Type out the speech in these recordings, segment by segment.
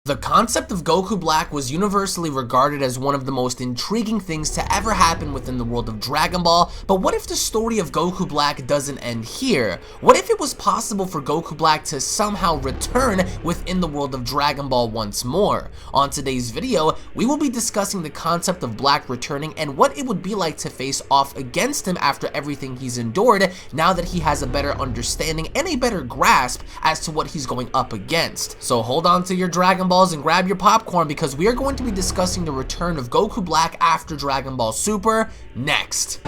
The concept of Goku Black was universally regarded as one of the most intriguing things to ever happen within the world of Dragon Ball, but what if the story of Goku Black doesn't end here? What if it was possible for Goku Black to somehow return within the world of Dragon Ball once more? On today's video, we will be discussing the concept of Black returning and what it would be like to face off against him after everything he's endured, now that he has a better understanding and a better grasp as to what he's going up against. So hold on to your Dragon Balls and grab your popcorn, because we are going to be discussing the return of Goku Black after Dragon Ball Super next.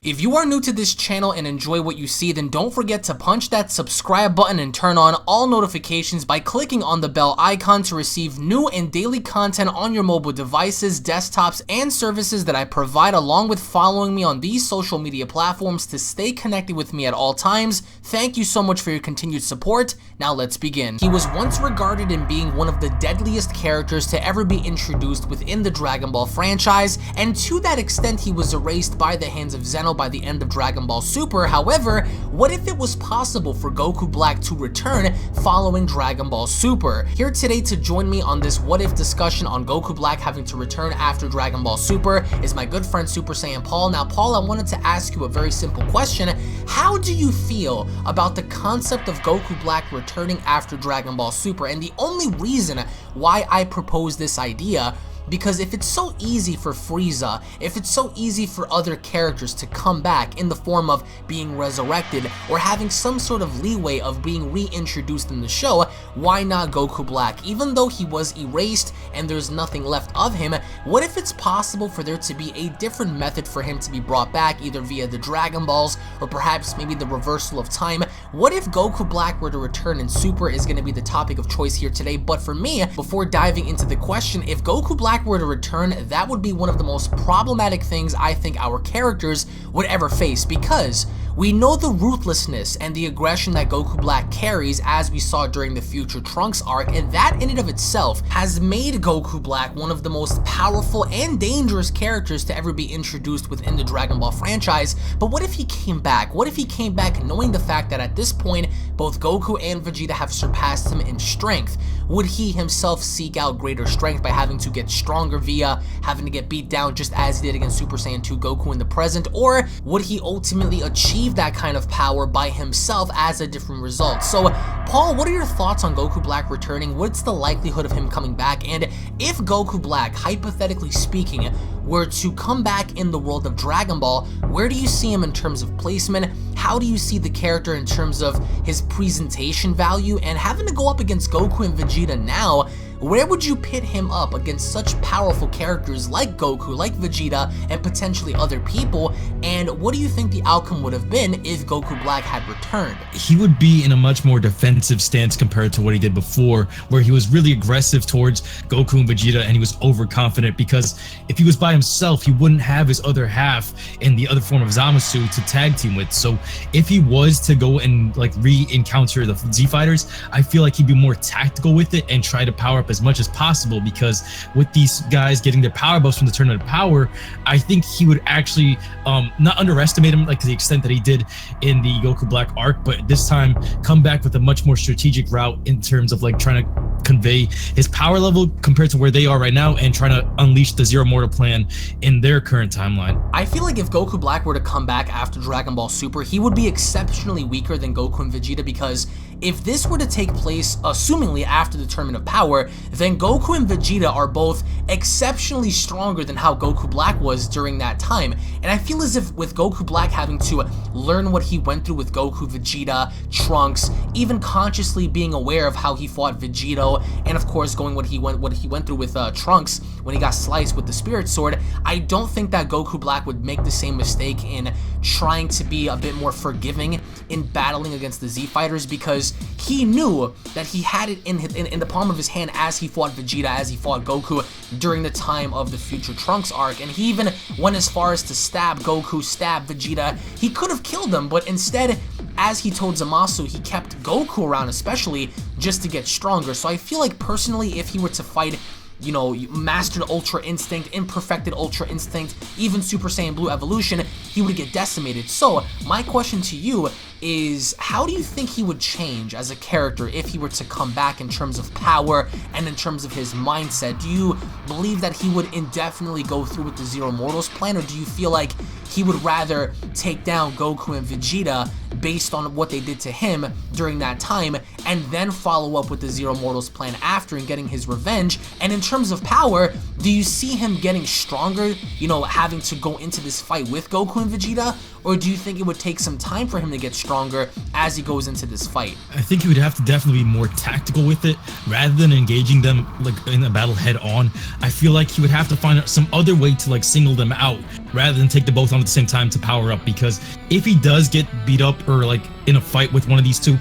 If you are new to this channel and enjoy what you see, then don't forget to punch that subscribe button and turn on all notifications by clicking on the bell icon to receive new and daily content on your mobile devices, desktops, and services that I provide, along with following me on these social media platforms to stay connected with me at all times. Thank you so much for your continued support. Now let's begin. He was once regarded in being one of the deadliest characters to ever be introduced within the Dragon Ball franchise, and to that extent he was erased by the hands of Zeno by the end of Dragon Ball Super. However, what if it was possible for Goku Black to return following Dragon Ball Super? Here today to join me on this what if discussion on Goku Black having to return after Dragon Ball Super is my good friend SuperSaiyanPaul. Now Paul, I wanted to ask you a very simple question. How do you feel about the concept of Goku Black returning after Dragon Ball Super? And the only reason why I propose this idea, because if it's so easy for Frieza, if it's so easy for other characters to come back in the form of being resurrected or having some sort of leeway of being reintroduced in the show, why not Goku Black? Even though he was erased and there's nothing left of him, what if it's possible for there to be a different method for him to be brought back, either via the Dragon Balls or perhaps maybe the reversal of time? What if Goku Black were to return in Super is going to be the topic of choice here today. But for me, before diving into the question, if Goku Black were to return, that would be one of the most problematic things I think our characters would ever face, because we know the ruthlessness and the aggression that Goku Black carries, as we saw during the Future Trunks arc, and that in and of itself has made Goku Black one of the most powerful and dangerous characters to ever be introduced within the Dragon Ball franchise. But what if he came back? What if he came back knowing the fact that at this point both Goku and Vegeta have surpassed him in strength? Would he himself seek out greater strength by having to get stronger via having to get beat down just as he did against Super Saiyan 2 Goku in the present? Or would he ultimately achieve that kind of power by himself as a different result? So Paul, what are your thoughts on Goku Black returning? What's the likelihood of him coming back? And if Goku Black, hypothetically speaking, were to come back in the world of Dragon Ball, where do you see him in terms of placement? How do you see the character in terms of his presentation value? And having to go up against Goku and Vegeta now, where would you pit him up against such powerful characters like Goku, like Vegeta, and potentially other people? And what do you think the outcome would have been if Goku Black had returned? He would be in a much more defensive stance compared to what he did before, where he was really aggressive towards Goku and Vegeta, and he was overconfident, because if he was by himself, he wouldn't have his other half in the other form of Zamasu to tag team with. So if he was to go and like re-encounter the Z Fighters, I feel like he'd be more tactical with it and try to power up as much as possible, because with these guys getting their power buffs from the Tournament of Power, I think he would actually not underestimate him like to the extent that he did in the Goku Black arc, but this time come back with a much more strategic route in terms of like trying to convey his power level compared to where they are right now and trying to unleash the Zero Mortal plan in their current timeline. I feel like if Goku Black were to come back after Dragon Ball Super, he would be exceptionally weaker than Goku and Vegeta, because if this were to take place assumingly after the Tournament of Power, then Goku and Vegeta are both exceptionally stronger than how Goku Black was during that time. And I feel as if with Goku Black having to learn what he went through with Goku, Vegeta, Trunks, even consciously being aware of how he fought Vegito, and of course going what he went through with Trunks when he got sliced with the Spirit Sword, I don't think that Goku Black would make the same mistake in trying to be a bit more forgiving in battling against the Z Fighters, because he knew that he had it in the palm of his hand as he fought Vegeta, as he fought Goku during the time of the Future Trunks arc, and he even went as far as to stab Goku, stab Vegeta. He could have killed them, but instead, as he told Zamasu, he kept Goku around especially just to get stronger. So I feel like personally, if he were to fight, you know, mastered Ultra Instinct, imperfected Ultra Instinct, even Super Saiyan Blue Evolution, he would get decimated. So my question to you is, how do you think he would change as a character if he were to come back in terms of power and in terms of his mindset? Do you believe that he would indefinitely go through with the Zero Mortals plan, or do you feel like he would rather take down Goku and Vegeta based on what they did to him during that time, and then follow up with the Zero Mortals plan after and getting his revenge? And in terms of power, do you see him getting stronger, you know, having to go into this fight with Goku and Vegeta, or do you think it would take some time for him to get stronger as he goes into this fight? I think he would have to definitely be more tactical with it rather than engaging them like in a battle head on. I feel like he would have to find some other way to like single them out rather than take them both on at the same time to power up, because if he does get beat up or like in a fight with one of these two,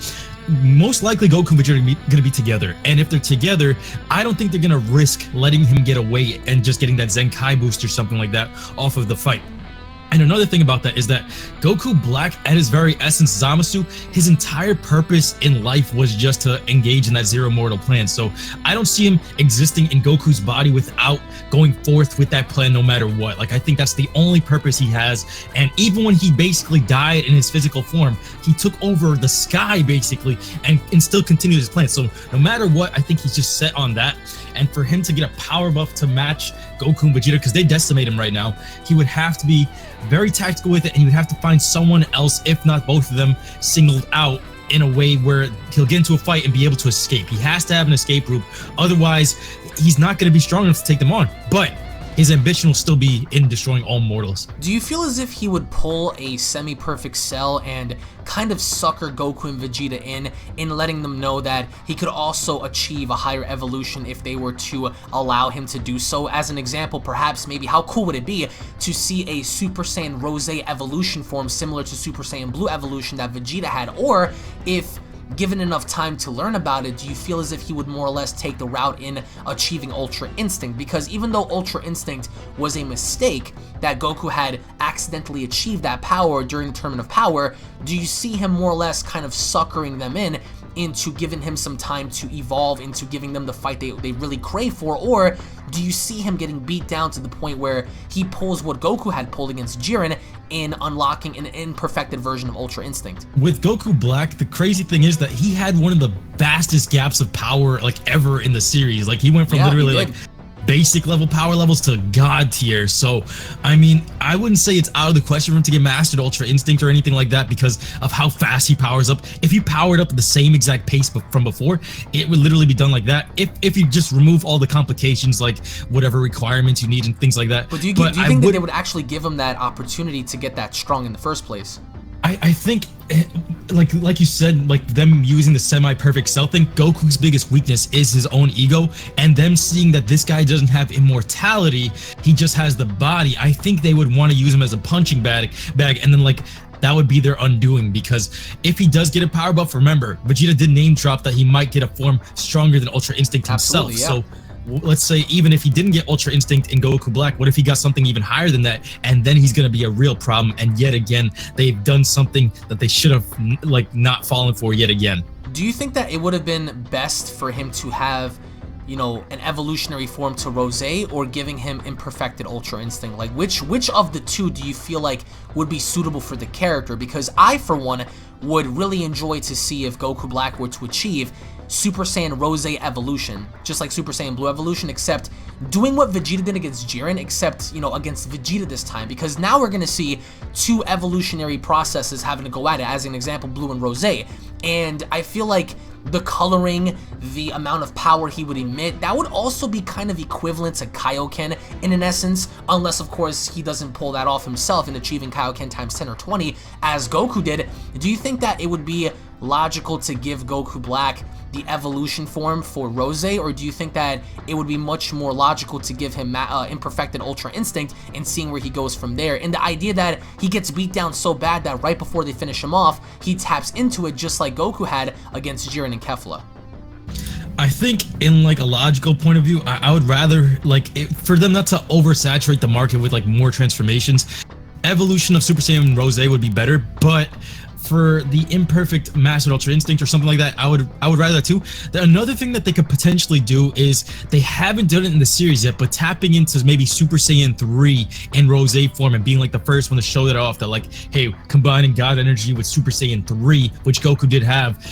most likely Goku and Vegeta are going to be together, and if they're together, I don't think they're going to risk letting him get away and just getting that Zenkai boost or something like that off of the fight. And another thing about that is that Goku Black, at his very essence, Zamasu, his entire purpose in life was just to engage in that Zero Mortal plan. So I don't see him existing in Goku's body without going forth with that plan no matter what. Like, I think that's the only purpose he has. And even when he basically died in his physical form, he took over the sky basically and still continued his plan. So no matter what, I think he's just set on that. And for him to get a power buff to match Goku and Vegeta, because they decimate him right now, he would have to be very tactical with it, and he would have to find someone else, if not both of them, singled out in a way where he'll get into a fight and be able to escape. He has to have an escape route, otherwise he's not going to be strong enough to take them on. But his ambition will still be in destroying all mortals. Do you feel as if he would pull a semi-perfect Cell and kind of sucker Goku and Vegeta in letting them know that he could also achieve a higher evolution if they were to allow him to do so? As an example, perhaps maybe how cool would it be to see a Super Saiyan Rose evolution form similar to Super Saiyan Blue evolution that Vegeta had? Or if given enough time to learn about it, do you feel as if he would more or less take the route in achieving Ultra Instinct? Because even though Ultra Instinct was a mistake, that Goku had accidentally achieved that power during the Tournament of Power, do you see him more or less kind of suckering them into giving him some time to evolve, into giving them the fight they really crave for? Or do you see him getting beat down to the point where he pulls what Goku had pulled against Jiren in unlocking an imperfected version of Ultra Instinct? With Goku Black, the crazy thing is that he had one of the fastest gaps of power like ever in the series. Like, he went from literally like basic level power levels to god tier. So I mean, I wouldn't say it's out of the question for him to get mastered Ultra Instinct or anything like that because of how fast he powers up. If he powered up at the same exact pace from before, it would literally be done like that if you just remove all the complications, like whatever requirements you need and things like that. But do you think that they would actually give him that opportunity to get that strong in the first place? I think, like you said, like them using the semi-perfect Cell thing, Goku's biggest weakness is his own ego, and them seeing that this guy doesn't have immortality, he just has the body. I think they would want to use him as a punching bag, and then like that would be their undoing, because if he does get a power buff, remember, Vegeta did name drop that he might get a form stronger than Ultra Instinct himself. Absolutely, yeah. So let's say even if he didn't get Ultra Instinct in Goku Black, what if he got something even higher than that? And then he's going to be a real problem. And yet again, they've done something that they should have like not fallen for yet again. Do you think that it would have been best for him to have, you know, an evolutionary form to Rose, or giving him imperfected Ultra Instinct? Like, which of the two do you feel like would be suitable for the character? Because I, for one, would really enjoy to see if Goku Black were to achieve Super Saiyan Rose evolution, just like Super Saiyan Blue evolution, except doing what Vegeta did against Jiren, except, you know, against Vegeta this time, because now we're gonna see two evolutionary processes having to go at it, as an example, Blue and Rose. And I feel like the coloring, the amount of power he would emit, that would also be kind of equivalent to Kaioken in an essence, unless of course he doesn't pull that off himself in achieving Kaioken times 10 or 20 as Goku did. Do you think that it would be logical to give Goku Black the evolution form for Rose, or do you think that it would be much more logical to give him imperfected Ultra Instinct and seeing where he goes from there? And the idea that he gets beat down so bad that right before they finish him off, he taps into it just like Goku had against Jiren and Kefla. I think in like a logical point of view, I would rather for them not to oversaturate the market with like more transformations. Evolution of Super Saiyan Rose would be better, but for the imperfect Master Ultra Instinct or something like that, I would rather that too. Another thing that they could potentially do is, they haven't done it in the series yet, but tapping into maybe Super Saiyan 3 in Rose form and being like the first one to show that off, that like, hey, combining God energy with Super Saiyan 3, which Goku did have,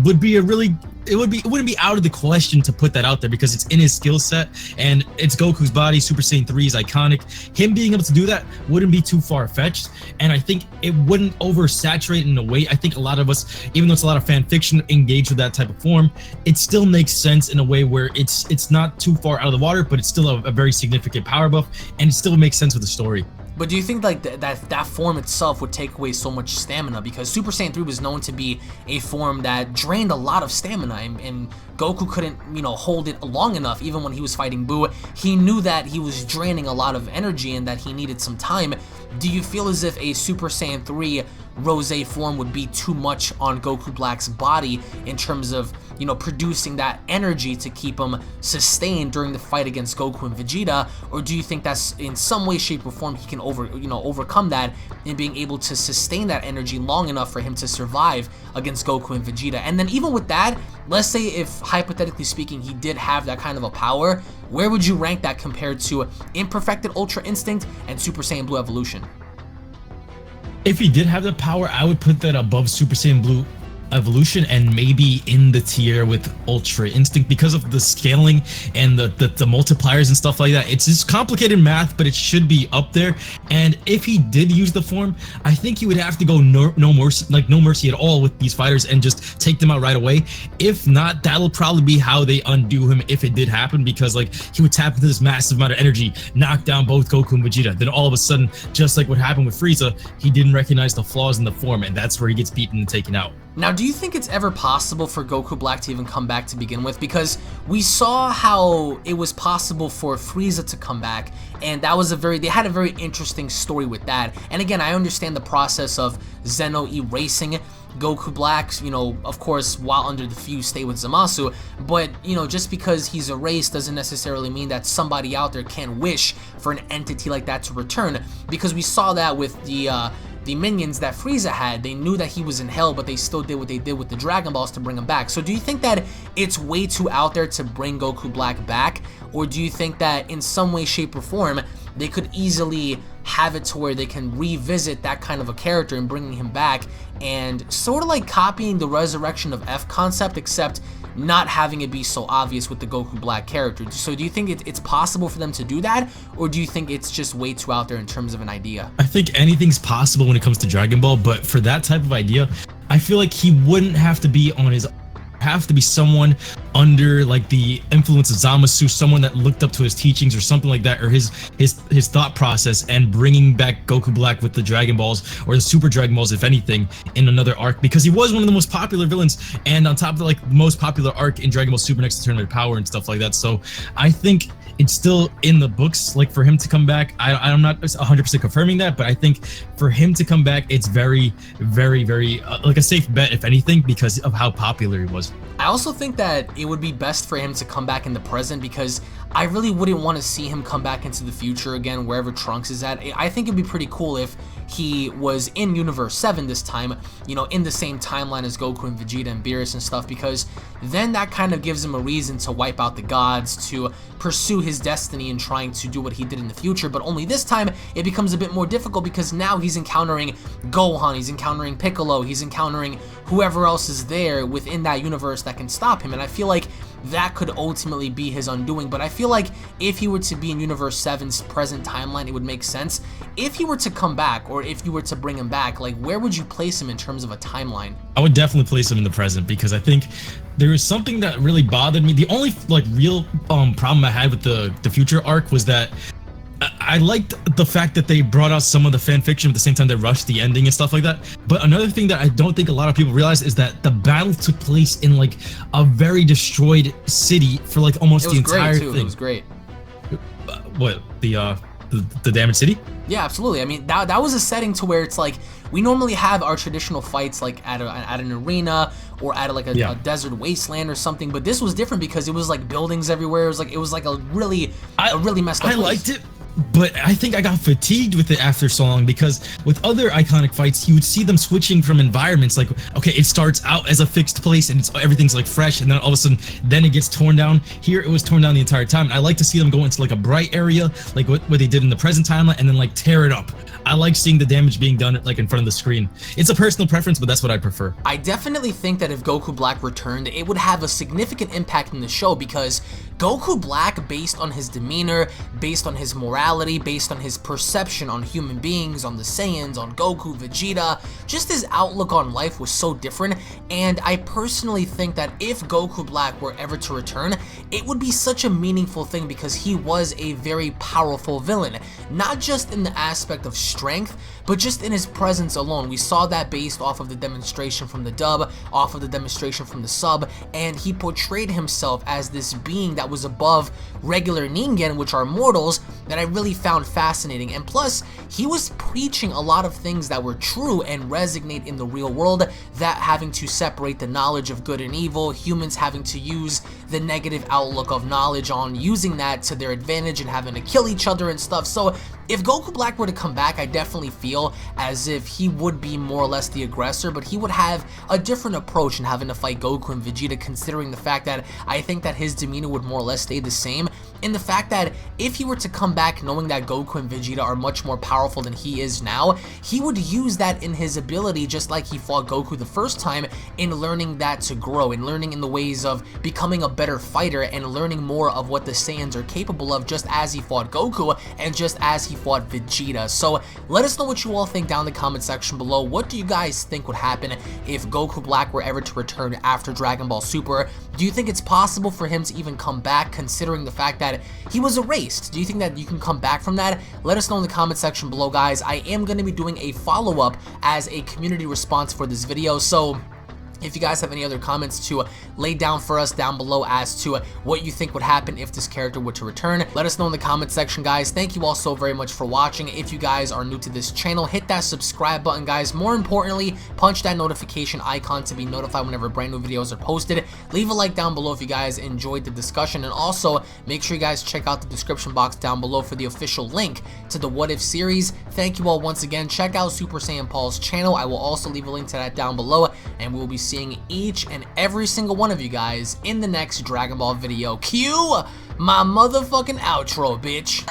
would be a really, it wouldn't be out of the question to put that out there, because it's in his skill set and it's Goku's body. Super Saiyan 3 is iconic. Him being able to do that wouldn't be too far-fetched, and I think it wouldn't oversaturate in a way. I think a lot of us, even though it's a lot of fan fiction engaged with that type of form, it still makes sense in a way where it's not too far out of the water, but it's still a very significant power buff, and it still makes sense with the story. But do you think like that form itself would take away so much stamina? Because Super Saiyan 3 was known to be a form that drained a lot of stamina, and Goku couldn't, you know, hold it long enough. Even when he was fighting Buu, he knew that he was draining a lot of energy and that he needed some time. Do you feel as if a Super Saiyan 3 Rose form would be too much on Goku Black's body in terms of, you know, producing that energy to keep him sustained during the fight against Goku and Vegeta? Or do you think that's in some way, shape, or form he can overcome that in being able to sustain that energy long enough for him to survive against Goku and Vegeta? And then even with that, let's say if hypothetically speaking he did have that kind of a power, where would you rank that compared to Imperfected Ultra Instinct and Super Saiyan Blue Evolution? If he did have the power, I would put that above Super Saiyan Blue Evolution, and maybe in the tier with Ultra Instinct, because of the scaling and the multipliers and stuff like that. It's just complicated math, but it should be up there. And if he did use the form, I think he would have to go no mercy at all with these fighters and just take them out right away. If not, that'll probably be how they undo him if it did happen, because like he would tap into this massive amount of energy, knock down both Goku and Vegeta. Then all of a sudden, just like what happened with Frieza, he didn't recognize the flaws in the form, and that's where he gets beaten and taken out. Now, do you think it's ever possible for Goku Black to even come back to begin with? Because we saw how it was possible for Frieza to come back, and that was they had a very interesting story with that. And again, I understand the process of Zeno erasing Goku Black, you know, of course, while under the fuse stay with Zamasu, but, you know, just because he's erased doesn't necessarily mean that somebody out there can't wish for an entity like that to return, because we saw that with the minions that Frieza had. They knew that he was in hell, but they still did what they did with the Dragon Balls to bring him back. So do you think that it's way too out there to bring Goku Black back? Or do you think that in some way, shape, or form, they could easily have it to where they can revisit that kind of a character and bringing him back, and sort of like copying the Resurrection of F concept, except not having it be so obvious with the Goku Black character? So do you think it's possible for them to do that, or do you think it's just way too out there in terms of an idea? I think anything's possible when it comes to Dragon Ball, but for that type of idea, I feel like he wouldn't have to be on his someone under like the influence of Zamasu, someone that looked up to his teachings or something like that, or his thought process, and bringing back Goku Black with the Dragon Balls, or the Super Dragon Balls if anything, in another arc, because he was one of the most popular villains, and on top of the like most popular arc in Dragon Ball Super next to Tournament of Power and stuff like that. So I think it's still in the books, like for him to come back. I'm not 100% confirming that, but I think for him to come back, it's very, very, very like a safe bet if anything, because of how popular he was. I also think that it would be best for him to come back in the present, because I really wouldn't want to see him come back into the future again, wherever Trunks is at. I think it'd be pretty cool if he was in Universe 7 this time, you know, in the same timeline as Goku and Vegeta and Beerus and stuff, because then that kind of gives him a reason to wipe out the gods, to pursue his destiny and trying to do what he did in the future. But only this time it becomes a bit more difficult, because now he's encountering Gohan, he's encountering Piccolo, he's encountering whoever else is there within that universe that can stop him, and I feel like that could ultimately be his undoing. But I feel like if he were to be in Universe 7's present timeline, it would make sense. If he were to come back, or if you were to bring him back, like where would you place him in terms of a timeline? I would definitely place him in the present, because I think there is something that really bothered me. The only like real problem I had with the future arc was that I liked the fact that they brought out some of the fan fiction at the same time they rushed the ending and stuff like that. But another thing that I don't think a lot of people realize is that the battle took place in like a very destroyed city for like almost the entire thing. It was great. What, the damaged city? Yeah, absolutely. I mean, that was a setting to where it's like, we normally have our traditional fights like at an arena, or at a desert wasteland or something, but this was different because it was like buildings everywhere. It was like a really messed up place. I liked it, but but I think I got fatigued with it after so long, because with other iconic fights, you would see them switching from environments. Like, okay, it starts out as a fixed place and everything's like fresh, and then all of a sudden, then it gets torn down. Here, it was torn down the entire time. And I like to see them go into like a bright area, like what they did in the present timeline, and then like tear it up. I like seeing the damage being done like in front of the screen. It's a personal preference, but that's what I prefer. I definitely think that if Goku Black returned, it would have a significant impact in the show, because Goku Black, based on his demeanor, based on his morality, based on his perception on human beings, on the Saiyans, on Goku, Vegeta, just his outlook on life was so different. And I personally think that if Goku Black were ever to return, it would be such a meaningful thing, because he was a very powerful villain, not just in the aspect of strength, but just in his presence alone. We saw that based off of the demonstration from the dub, off of the demonstration from the sub, and he portrayed himself as this being that was above regular Ningen, which are mortals, that I really found fascinating. And plus, he was preaching a lot of things that were true and resonate in the real world, that having to separate the knowledge of good and evil, humans having to use the negative outlook of knowledge on using that to their advantage and having to kill each other and stuff. So if Goku Black were to come back, I definitely feel as if he would be more or less the aggressor, but he would have a different approach in having to fight Goku and Vegeta, considering the fact that I think that his demeanor would more or less stay the same, in the fact that if he were to come back knowing that Goku and Vegeta are much more powerful than he is now, he would use that in his ability, just like he fought Goku the first time, in learning that to grow, and learning in the ways of becoming a better fighter, and learning more of what the Saiyans are capable of, just as he fought Goku, and just as he fought Vegeta. So let us know what you all think down in the comment section below. What do you guys think would happen if Goku Black were ever to return after Dragon Ball Super? Do you think it's possible for him to even come back, considering the fact that he was erased? Do you think that you can come back from that? Let us know in the comment section below, guys. I am going to be doing a follow-up as a community response for this video, so if you guys have any other comments to lay down for us down below as to what you think would happen if this character were to return, let us know in the comment section, guys. Thank you all so very much for watching. If you guys are new to this channel, hit that subscribe button, guys. More importantly, punch that notification icon to be notified whenever brand new videos are posted. Leave a like down below if you guys enjoyed the discussion, and also make sure you guys check out the description box down below for the official link to the What If series. Thank you all once again. Check out Super Saiyan Paul's channel. I will also leave a link to that down below, and we will be seeing each and every single one of you guys in the next Dragon Ball video. Cue my motherfucking outro, bitch.